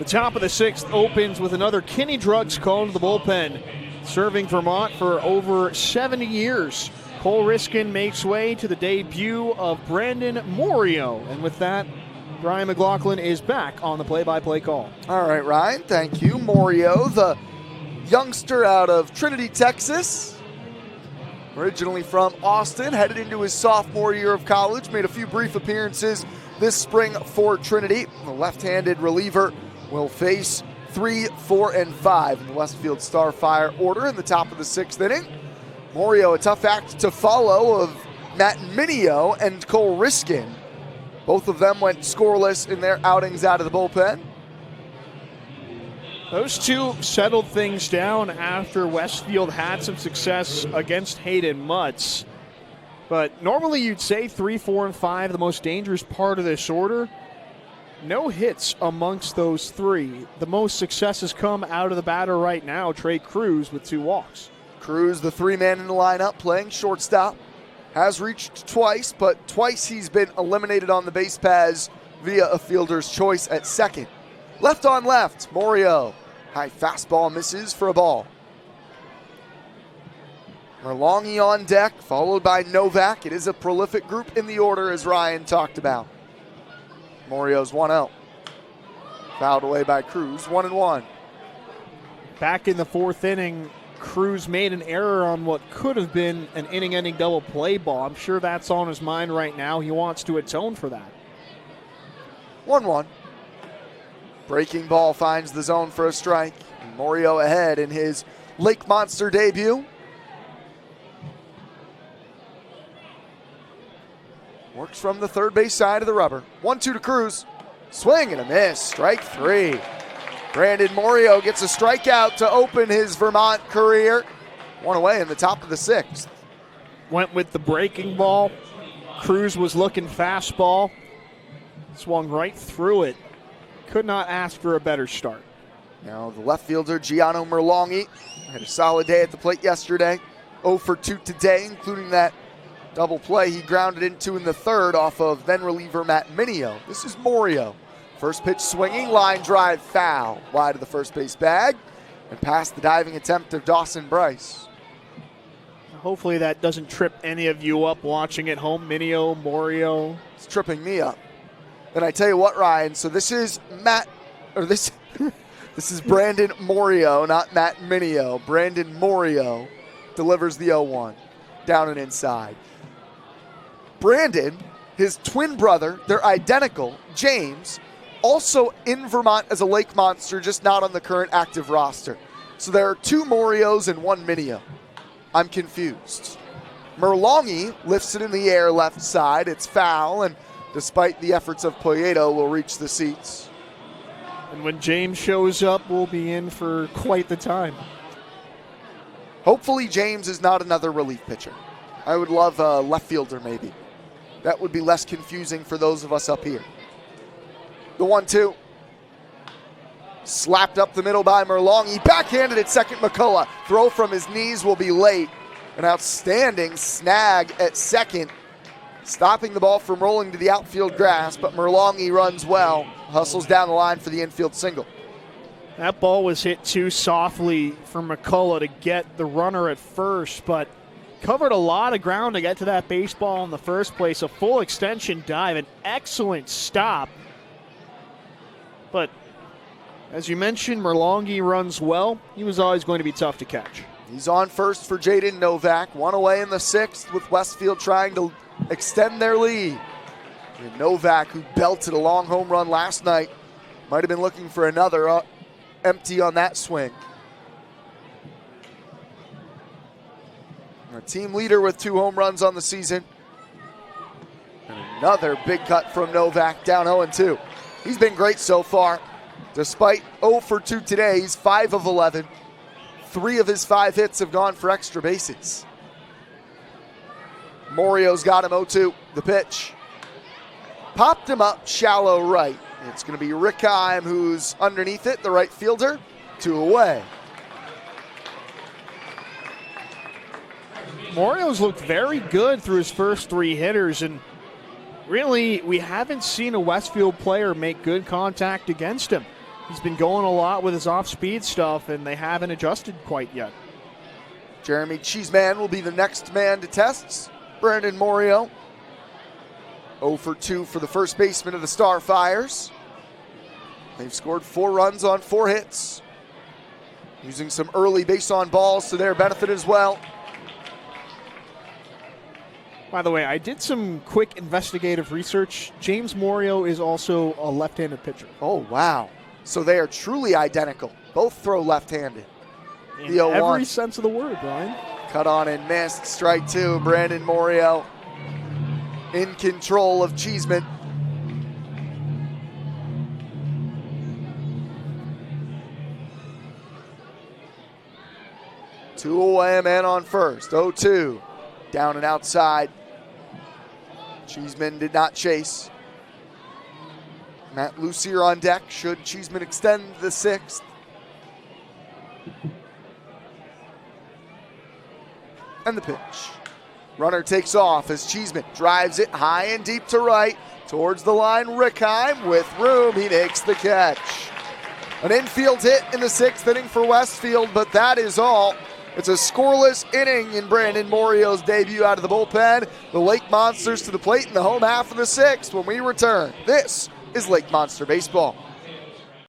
The top of the sixth opens with another Kinney Drugs call to the bullpen. Serving Vermont for over 70 years, Cole Riskin makes way to the debut of Brandon Morio. And with that, Ryan McLaughlin is back on the play-by-play call. All right, Ryan, thank you. Morio, the youngster out of Trinity, Texas, originally from Austin, headed into his sophomore year of college, made a few brief appearances this spring for Trinity. The left-handed reliever will face 3, 4, and 5 in the Westfield Starfire order in the top of the sixth inning. Morio, a tough act to follow of Matt Minio and Cole Riskin. Both of them went scoreless in their outings out of the bullpen. Those two settled things down after Westfield had some success against Hayden Mutz. But normally you'd say 3, 4, and 5, the most dangerous part of this order. No hits amongst those three. The most success has come out of the batter right now, Trey Cruz, with 2 walks. Cruz, the 3-man in the lineup, playing shortstop. Has reached twice, but twice he's been eliminated on the base paths via a fielder's choice at second. Left on left, Morio. High fastball misses for a ball. Merlongi on deck, followed by Novak. It is a prolific group in the order, as Ryan talked about. Morio's 1-0. Fouled away by Cruz, 1-1. Back in the fourth inning, Cruz made an error on what could have been an inning-ending double play ball. I'm sure that's on his mind right now. He wants to atone for that. 1-1. Breaking ball finds the zone for a strike. Morio ahead in his Lake Monster debut. Works from the third base side of the rubber. 1-2 to Cruz. Swing and a miss. Strike 3. Brandon Morio gets a strikeout to open his Vermont career. 1 away in the top of the sixth. Went with the breaking ball. Cruz was looking fastball. Swung right through it. Could not ask for a better start. Now the left fielder, Gianno Merlongi, had a solid day at the plate yesterday. 0 for 2 today, including that double play he grounded into in the third off of then reliever Matt Minio. This is Morio. First pitch swinging, line drive foul. Wide of the first base bag and past the diving attempt of Dawson Bryce. Hopefully that doesn't trip any of you up watching at home. Minio, Morio. It's tripping me up. And I tell you what, Ryan, so this is this is Brandon Morio, not Matt Minio. Brandon Morio delivers the 0-1 down and inside. Brandon, his twin brother, they're identical, James, also in Vermont as a Lake Monster, just not on the current active roster. So there are 2 Morios and 1 Minio. I'm confused. Merlongi lifts it in the air left side. It's foul, and despite the efforts of Poyeto, will reach the seats. And when James shows up, we'll be in for quite the time. Hopefully James is not another relief pitcher. I would love a left fielder maybe. That would be less confusing for those of us up here. The 1-2. Slapped up the middle by Merlongi. Backhanded at second, McCullough. Throw from his knees will be late. An outstanding snag at second, stopping the ball from rolling to the outfield grass, but Merlongi runs well, hustles down the line for the infield single. That ball was hit too softly for McCullough to get the runner at first, but covered a lot of ground to get to that baseball in the first place. A full extension dive, an excellent stop. But as you mentioned, Merlongi runs well. He was always going to be tough to catch. He's on first for Jaden Novak. 1 away in the sixth with Westfield trying to extend their lead. And Novak, who belted a long home run last night, might have been looking for another empty on that swing. A team leader with 2 home runs on the season. And another big cut from Novak, down 0-2. He's been great so far. Despite 0 for 2 today, he's 5 of 11. 3 of his 5 hits have gone for extra bases. Morio's got him 0-2. The pitch. Popped him up shallow right. It's going to be Rick Heim who's underneath it, the right fielder. 2 away. Morio's looked very good through his first 3 hitters, and really we haven't seen a Westfield player make good contact against him. He's been going a lot with his off-speed stuff, and they haven't adjusted quite yet. Jeremy Cheeseman will be the next man to test Brandon Morio. 0 for 2 for the first baseman of the Starfires. They've scored 4 runs on 4 hits, using some early base on balls to their benefit as well. By the way, I did some quick investigative research. James Morio is also a left-handed pitcher. Oh, wow. So they are truly identical. Both throw left-handed. In every sense of the word, Brian. Cut on and missed. Strike 2. Brandon Morio in control of Cheeseman. Two away, a man on first. 0-2. Down and outside. Cheeseman did not chase. Matt Lucier on deck. Should Cheeseman extend the 6th? And the pitch. Runner takes off as Cheeseman drives it high and deep to right. Towards the line, Rickheim with room. He makes the catch. An infield hit in the 6th inning for Westfield, but that is all. It's a scoreless inning in Brandon Morio's debut out of the bullpen. The Lake Monsters to the plate in the home half of the 6th when we return. This is Lake Monster Baseball.